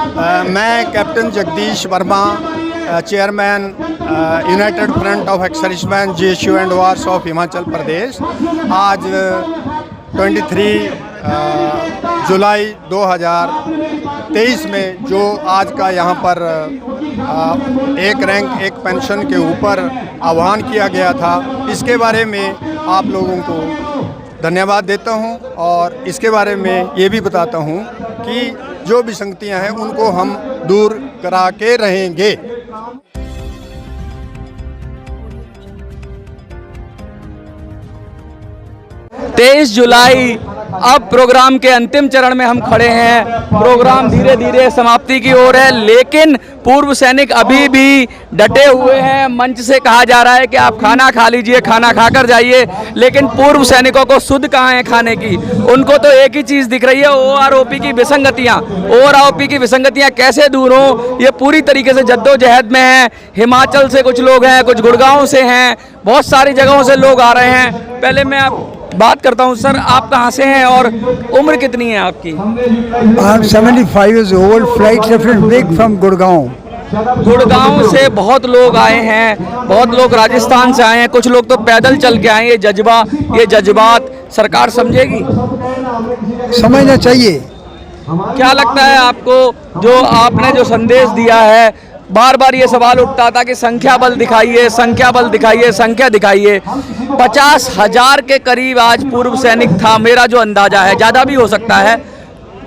मैं captain Jagdish Verma, chairman united front of ex-serviceman GSU and wars of Himachal Pradesh. आज 23 जुलाई 2023 में जो आज का यहाँ पर एक रैंक एक पेंशन के ऊपर आह्वान किया गया था, इसके बारे में आप लोगों को धन्यवाद देता हूं और इसके बारे में ये भी बताता हूं कि जो विसंगतियां हैं उनको हम दूर करा के रहेंगे। 23 जुलाई अब प्रोग्राम के अंतिम चरण में हम खड़े हैं। प्रोग्राम धीरे धीरे समाप्ति की ओर है, लेकिन पूर्व सैनिक अभी भी डटे हुए हैं। मंच से कहा जा रहा है कि आप खाना खा लीजिए, खाना खाकर जाइए, लेकिन पूर्व सैनिकों को सुध कहाँ है खाने की। उनको तो एक ही चीज़ दिख रही है, ओआरओपी की विसंगतियाँ। ओआरओपी की विसंगतियाँ कैसे दूर हों, ये पूरी तरीके से जद्दोजहद में है। हिमाचल से कुछ लोग हैं, कुछ गुड़गांव से हैं, बहुत सारी जगहों से लोग आ रहे हैं। पहले मैं आप बात करता हूं, सर आप कहां से हैं और उम्र कितनी है आपकी? I'm 75 years old, flight left break from Gurgaon. Gurgaon से बहुत लोग आए हैं, बहुत लोग राजस्थान से आए हैं, कुछ लोग तो पैदल चल के आए हैं। ये जज्बात सरकार समझेगी? समझना चाहिए। क्या लगता है आपको, जो आपने जो संदेश दिया है, बार बार ये सवाल उठता था कि संख्या बल दिखाइए, संख्या बल दिखाइए, संख्या दिखाइए। 50,000 के करीब आज पूर्व सैनिक था, मेरा जो अंदाजा है, ज़्यादा भी हो सकता है।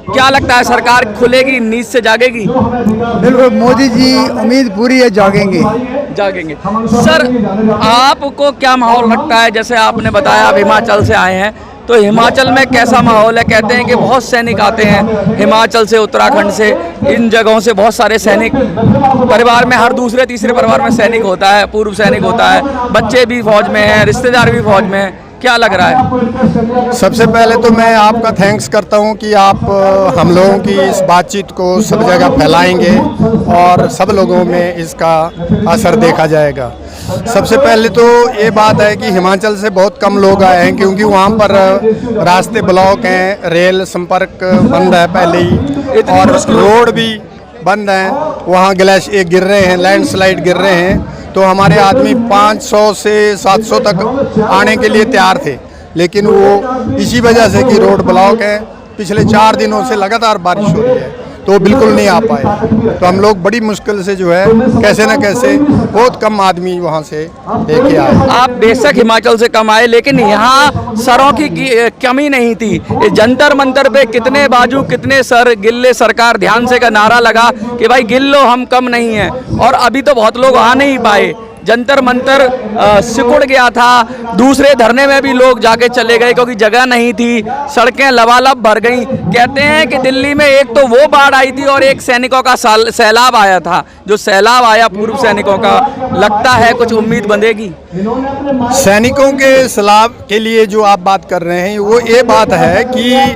क्या लगता है सरकार खुलेगी, नींद से जागेगी? बिल्कुल, मोदी जी उम्मीद पूरी है, जागेंगे। सर आपको क्या माहौल लगता है? जैसे आपने बताया आप हिमाचल से आए हैं, तो हिमाचल में कैसा माहौल है? कहते हैं कि बहुत सैनिक आते हैं हिमाचल से, उत्तराखंड से, इन जगहों से बहुत सारे सैनिक। परिवार में हर दूसरे तीसरे परिवार में सैनिक होता है, पूर्व सैनिक होता है, बच्चे भी फौज में हैं, रिश्तेदार भी फौज में हैं। क्या लग रहा है? सबसे पहले तो मैं आपका थैंक्स करता हूं कि आप हम लोगों की इस बातचीत को सब जगह फैलाएंगे और सब लोगों में इसका असर देखा जाएगा। सबसे पहले तो ये बात है कि हिमाचल से बहुत कम लोग आए हैं, क्योंकि वहाँ पर रास्ते ब्लॉक हैं, रेल संपर्क बंद है पहले ही, और रोड भी बंद हैं। वहाँ ग्लेशियर गिर रहे हैं, लैंडस्लाइड गिर रहे हैं, तो हमारे आदमी 500 से 700 तक आने के लिए तैयार थे, लेकिन वो इसी वजह से कि रोड ब्लॉक है, पिछले 4 दिनों से लगातार बारिश हो रही है, तो बिल्कुल नहीं आ पाए। तो हम लोग बड़ी मुश्किल से जो है कैसे न कैसे बहुत कम आदमी वहाँ से लेके आए। आप बेशक हिमाचल से कम आए, लेकिन यहाँ सरों की कमी नहीं थी। जंतर मंतर पे कितने बाजू कितने सर, गिल्ले सरकार ध्यान से का नारा लगा कि भाई गिल लो, हम कम नहीं हैं, और अभी तो बहुत लोग आ नहीं पाए। जंतर मंतर सिकुड़ गया था, दूसरे धरने में भी लोग जाके चले गए क्योंकि जगह नहीं थी, सड़कें लबालब भर गई। कहते हैं कि दिल्ली में एक तो वो बाढ़ आई थी और एक सैनिकों का सैलाब आया था। जो सैलाब आया पूर्व सैनिकों का, लगता है कुछ उम्मीद बंधेगी? सैनिकों के सैलाब के लिए जो आप बात कर रहे हैं, वो ये बात है कि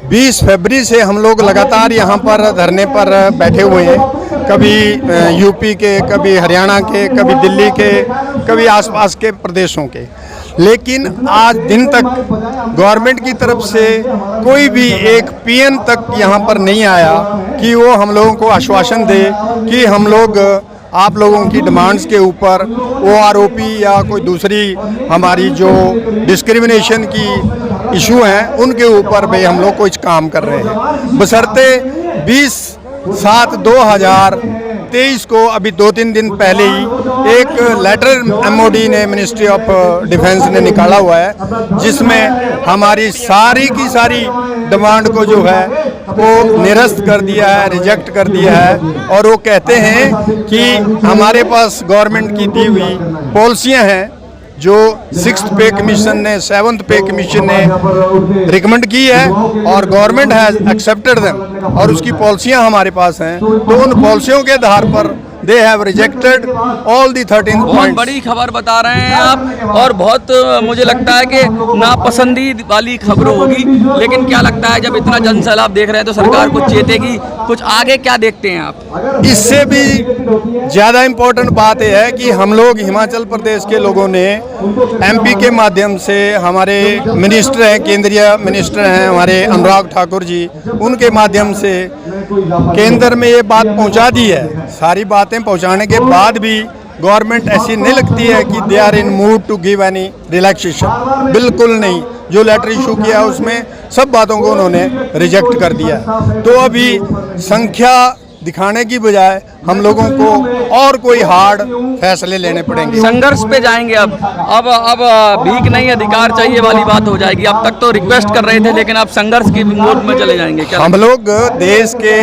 20 फरवरी से हम लोग लगातार यहाँ पर धरने पर बैठे हुए हैं। कभी यूपी के, कभी हरियाणा के, कभी दिल्ली के, कभी आसपास के प्रदेशों के, लेकिन आज दिन तक गवर्नमेंट की तरफ से कोई भी एक पीएन तक यहाँ पर नहीं आया कि वो हम लोगों को आश्वासन दे कि हम लोग आप लोगों की डिमांड्स के ऊपर ओआरओपी या कोई दूसरी हमारी जो डिस्क्रिमिनेशन की इशू हैं उनके ऊपर भी हम लोग कुछ काम कर रहे हैं। बशर्ते 20/7/2023 को अभी 2-3 दिन पहले ही एक लेटर एमओडी ने, मिनिस्ट्री ऑफ डिफेंस ने निकाला हुआ है, जिसमें हमारी सारी की सारी डिमांड को जो है वो निरस्त कर दिया है, रिजेक्ट कर दिया है। और वो कहते हैं कि हमारे पास गवर्नमेंट की दी हुई पॉलिसियां हैं, जो 6th पे कमीशन ने, 7th पे कमीशन ने रिकमेंड की है और गवर्नमेंट हैज़ एक्सेप्टेड देम, और उसकी पॉलिसियां हमारे पास हैं। तो उन पॉलिसियों के आधार पर they have rejected all the 13 बहुत पॉइंट्स। बड़ी खबर बता रहे हैं आप, और बहुत मुझे लगता है कि नापसंदी वाली खबर होगी, लेकिन क्या लगता है जब इतना जन सैलाब देख रहे हैं तो सरकार कुछ चेतेगी? कुछ आगे क्या देखते हैं आप? इससे भी ज़्यादा इम्पोर्टेंट बात यह है कि हम लोग हिमाचल प्रदेश के लोगों ने एमपी के माध्यम से, हमारे मिनिस्टर हैं, केंद्रीय मिनिस्टर हैं हमारे अनुराग ठाकुर जी, उनके माध्यम से केंद्र में ये बात पहुंचा दी है। सारी बातें पहुंचाने के बाद भी गवर्नमेंट ऐसी नहीं लगती है कि they are in mood to give any relaxation, बिल्कुल नहीं। जो लेटर इशू किया उसमें सब बातों को उन्होंने रिजेक्ट कर दिया। तो अभी संख्या दिखाने की बजाय हम लोगों को और कोई हार्ड फैसले लेने पड़ेंगे। संघर्ष पे जाएंगे अब भीख नहीं अधिकार चाहिए वाली बात हो जाएगी। अब तक तो रिक्वेस्ट कर रहे थे, लेकिन अब संघर्ष की मोड में चले जाएंगे क्या? हम लोग देश के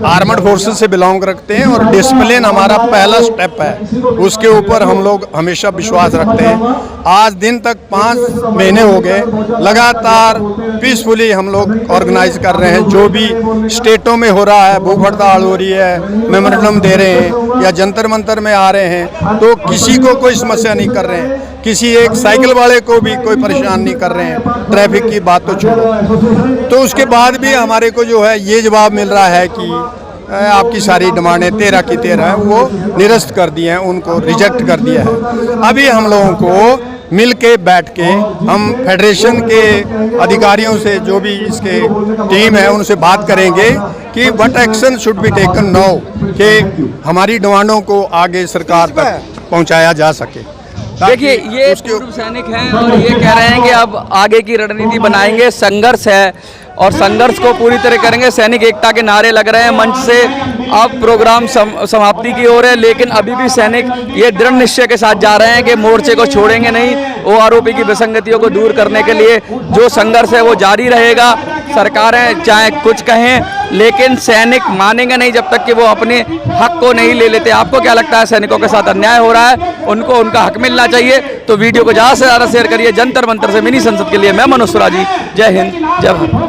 आर्मड फोर्सेस से बिलोंग रखते हैं और डिसिप्लिन हमारा पहला स्टेप है, उसके ऊपर हम लोग हमेशा विश्वास रखते हैं। आज दिन तक 5 महीने हो गए लगातार पीसफुली हम लोग ऑर्गेनाइज कर रहे हैं। जो भी स्टेटों में हो रहा है, भूख हड़ताल हो रही है, मेमोरेंडम दे रहे हैं या जंतर मंतर में आ रहे हैं, तो किसी को कोई समस्या नहीं कर रहे हैं। किसी एक साइकिल वाले को भी कोई परेशान नहीं कर रहे हैं। ट्रैफिक की बात तो छोड़ो। तो उसके बाद भी हमारे को जो है ये जवाब मिल रहा है कि आपकी सारी डिमांडें 13 की 13 वो निरस्त कर दी हैं, उनको रिजेक्ट कर दिया है। अभी हम लोगों को मिल के बैठ के हम फेडरेशन के अधिकारियों से, जो भी इसके टीम है, उनसे बात करेंगे कि what action should be taken now, कि हमारी डिमांडों को आगे सरकार तक पहुंचाया जा सके। देखिए, ये पूर्व सैनिक हैं और ये कह रहे हैं कि अब आगे की रणनीति बनाएंगे। संघर्ष है और संघर्ष को पूरी तरह करेंगे। सैनिक एकता के नारे लग रहे हैं मंच से। अब प्रोग्राम समाप्ति की ओर है, लेकिन अभी भी सैनिक ये दृढ़ निश्चय के साथ जा रहे हैं कि मोर्चे को छोड़ेंगे नहीं। ओआरओपी की विसंगतियों को दूर करने के लिए जो संघर्ष है वो जारी रहेगा। सरकारें चाहे कुछ कहें, लेकिन सैनिक मानेंगे नहीं जब तक कि वो अपने हक को नहीं ले लेते। आपको क्या लगता है, सैनिकों के साथ अन्याय हो रहा है, उनको उनका हक मिलना चाहिए? तो वीडियो को ज़्यादा से ज़्यादा शेयर करिए। जंतर मंतर से मिनी संसद के लिए मैं मनोज सुराजी, जय हिंद, जय भारत।